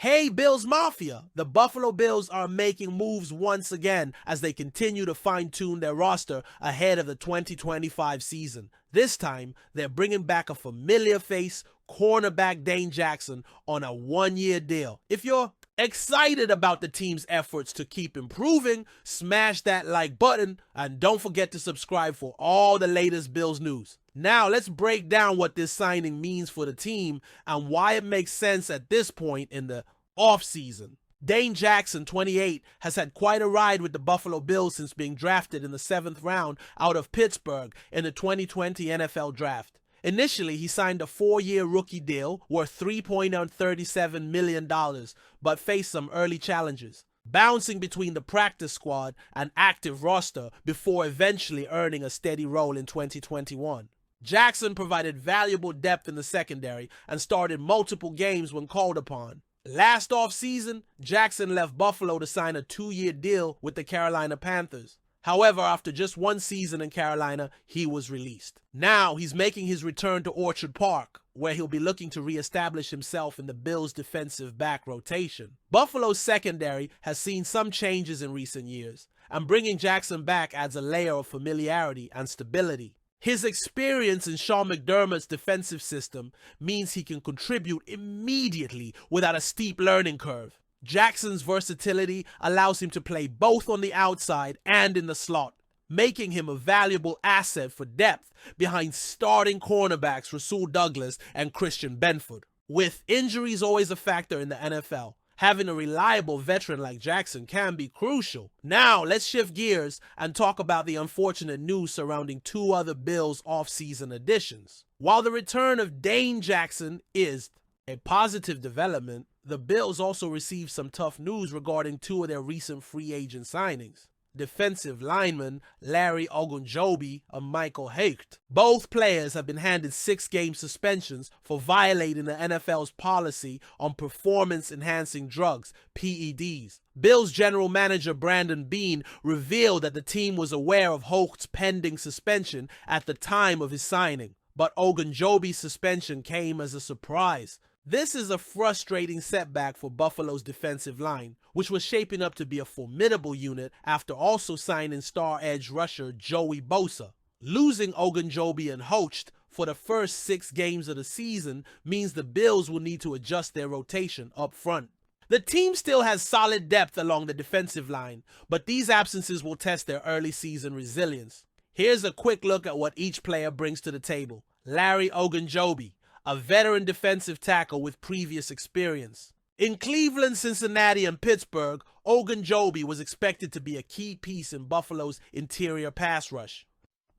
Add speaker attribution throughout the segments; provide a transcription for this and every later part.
Speaker 1: Hey Bills Mafia! The Buffalo Bills are making moves once again as they continue to fine-tune their roster ahead of the 2025 season. This time, they're bringing back a familiar face, cornerback Dane Jackson, on a one-year deal. If you're excited about the team's efforts to keep improving, smash that like button and don't forget to subscribe for all the latest Bills news. Now let's break down what this signing means for the team and why it makes sense at this point in the offseason. Dane Jackson, 28, has had quite a ride with the Buffalo Bills since being drafted in the 7th round out of Pittsburgh in the 2020 NFL Draft. Initially, he signed a 4-year rookie deal worth $3.37 million, but faced some early challenges, bouncing between the practice squad and active roster before eventually earning a steady role in 2021. Jackson provided valuable depth in the secondary and started multiple games when called upon. Last offseason, Jackson left Buffalo to sign a 2-year deal with the Carolina Panthers. However, after just one season in Carolina, he was released. Now he's making his return to Orchard Park, where he'll be looking to reestablish himself in the Bills' defensive back rotation. Buffalo's secondary has seen some changes in recent years, and bringing Jackson back adds a layer of familiarity and stability. His experience in Sean McDermott's defensive system means he can contribute immediately without a steep learning curve. Jackson's versatility allows him to play both on the outside and in the slot, making him a valuable asset for depth behind starting cornerbacks Rasul Douglas and Christian Benford. With injuries always a factor in the NFL, having a reliable veteran like Jackson can be crucial. Now, let's shift gears and talk about the unfortunate news surrounding two other Bills offseason additions. While the return of Dane Jackson is a positive development, the Bills also received some tough news regarding two of their recent free agent signings. Defensive lineman Larry Ogunjobi and Michael Hecht. Both players have been handed 6-game suspensions for violating the NFL's policy on performance-enhancing drugs, PEDs. Bills general manager Brandon Beane revealed that the team was aware of Hecht's pending suspension at the time of his signing, but Ogunjobi's suspension came as a surprise. This is a frustrating setback for Buffalo's defensive line, which was shaping up to be a formidable unit after also signing star edge rusher Joey Bosa. Losing Ogunjobi and Hecht for the first 6 games of the season means the Bills will need to adjust their rotation up front. The team still has solid depth along the defensive line, but these absences will test their early season resilience. Here's a quick look at what each player brings to the table. Larry Ogunjobi, a veteran defensive tackle with previous experience. In Cleveland, Cincinnati, and Pittsburgh, Ogunjobi was expected to be a key piece in Buffalo's interior pass rush.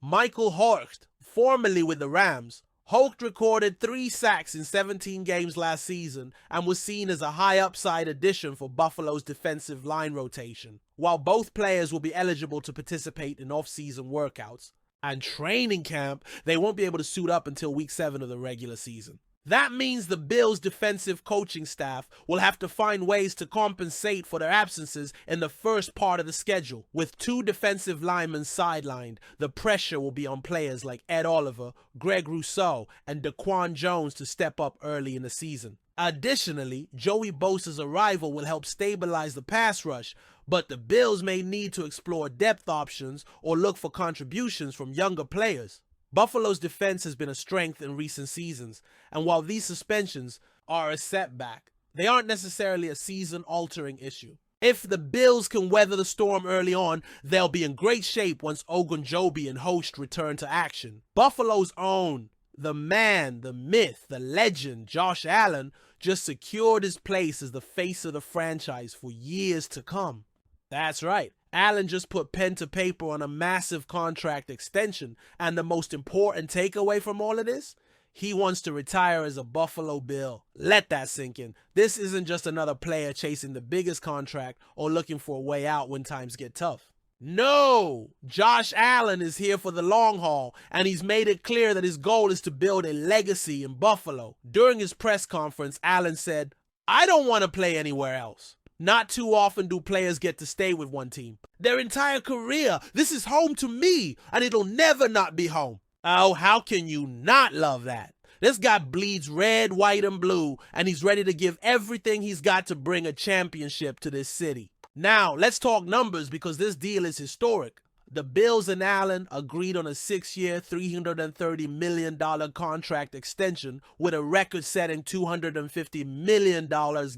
Speaker 1: Michael Hecht, formerly with the Rams, Hecht recorded 3 sacks in 17 games last season and was seen as a high upside addition for Buffalo's defensive line rotation. While both players will be eligible to participate in off-season workouts and training camp, they won't be able to suit up until week 7 of the regular season. That means the Bills' defensive coaching staff will have to find ways to compensate for their absences in the first part of the schedule. With 2 defensive linemen sidelined, the pressure will be on players like Ed Oliver, Greg Rousseau, and Daquan Jones to step up early in the season. Additionally, Joey Bosa's arrival will help stabilize the pass rush, but the Bills may need to explore depth options or look for contributions from younger players. Buffalo's defense has been a strength in recent seasons, and while these suspensions are a setback, they aren't necessarily a season-altering issue. If the Bills can weather the storm early on, they'll be in great shape once Ogunjobi and Hecht return to action. Buffalo's own, the man, the myth, the legend, Josh Allen, just secured his place as the face of the franchise for years to come. That's right. Allen just put pen to paper on a massive contract extension, and the most important takeaway from all of this? He wants to retire as a Buffalo Bill. Let that sink in. This isn't just another player chasing the biggest contract or looking for a way out when times get tough. No! Josh Allen is here for the long haul, and he's made it clear that his goal is to build a legacy in Buffalo. During his press conference, Allen said, "I don't want to play anywhere else. Not too often do players get to stay with one team. Their entire career, this is home to me, and it'll never not be home." Oh, how can you not love that? This guy bleeds red, white, and blue, and he's ready to give everything he's got to bring a championship to this city. Now, let's talk numbers because this deal is historic. The Bills and Allen agreed on a 6-year, $330 million contract extension with a record-setting $250 million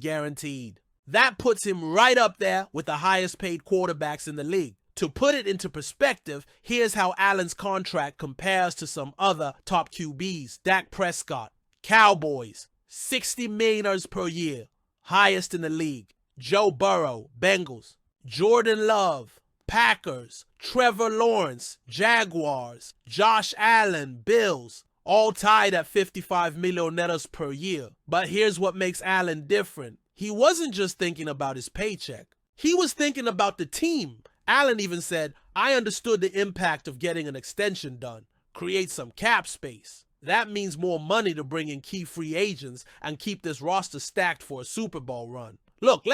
Speaker 1: guaranteed. That puts him right up there with the highest-paid quarterbacks in the league. To put it into perspective, here's how Allen's contract compares to some other top QBs. Dak Prescott, Cowboys, $60 million per year, highest in the league. Joe Burrow, Bengals. Jordan Love, Packers. Trevor Lawrence, Jaguars. Josh Allen, Bills, all tied at $55 million per year. But here's what makes Allen different. He wasn't just thinking about his paycheck. He was thinking about the team. Allen even said, I understood the impact of getting an extension done. Create some cap space. That means more money to bring in key free agents and keep this roster stacked for a Super Bowl run. Look,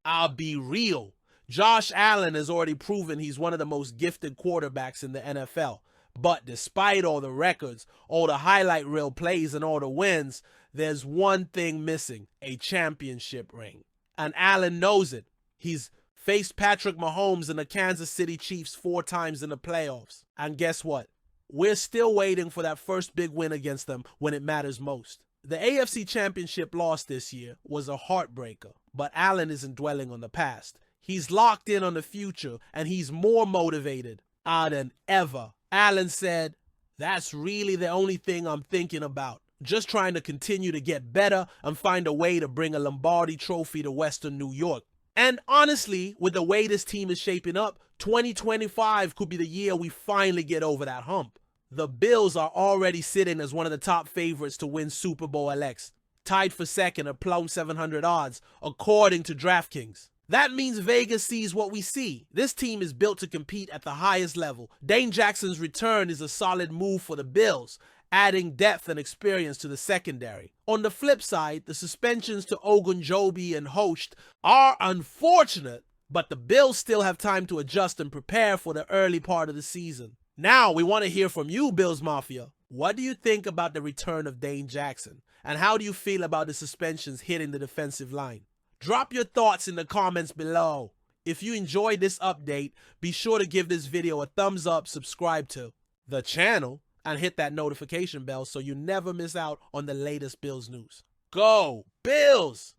Speaker 1: I'll be real. Josh Allen has already proven he's one of the most gifted quarterbacks in the NFL. But despite all the records, all the highlight reel plays, and all the wins, there's one thing missing: a championship ring. And Allen knows it. He's faced Patrick Mahomes and the Kansas City Chiefs 4 times in the playoffs. And guess what? We're still waiting for that first big win against them when it matters most. The AFC Championship loss this year was a heartbreaker, but Allen isn't dwelling on the past. He's locked in on the future, and he's more motivated than ever. Allen said, that's really the only thing I'm thinking about. Just trying to continue to get better and find a way to bring a Lombardi trophy to Western New York. And honestly, with the way this team is shaping up, 2025 could be the year we finally get over that hump. The Bills are already sitting as one of the top favorites to win Super Bowl LX, tied for second at plum 700 odds, according to DraftKings. That means Vegas sees what we see. This team is built to compete at the highest level. Dane Jackson's return is a solid move for the Bills, adding depth and experience to the secondary. On the flip side, the suspensions to Ogunjobi and Host are unfortunate, but the Bills still have time to adjust and prepare for the early part of the season. Now, we want to hear from you, Bills Mafia. What do you think about the return of Dane Jackson? And how do you feel about the suspensions hitting the defensive line? Drop your thoughts in the comments below. If you enjoyed this update, be sure to give this video a thumbs up, subscribe to the channel, and hit that notification bell so you never miss out on the latest Bills news. Go Bills!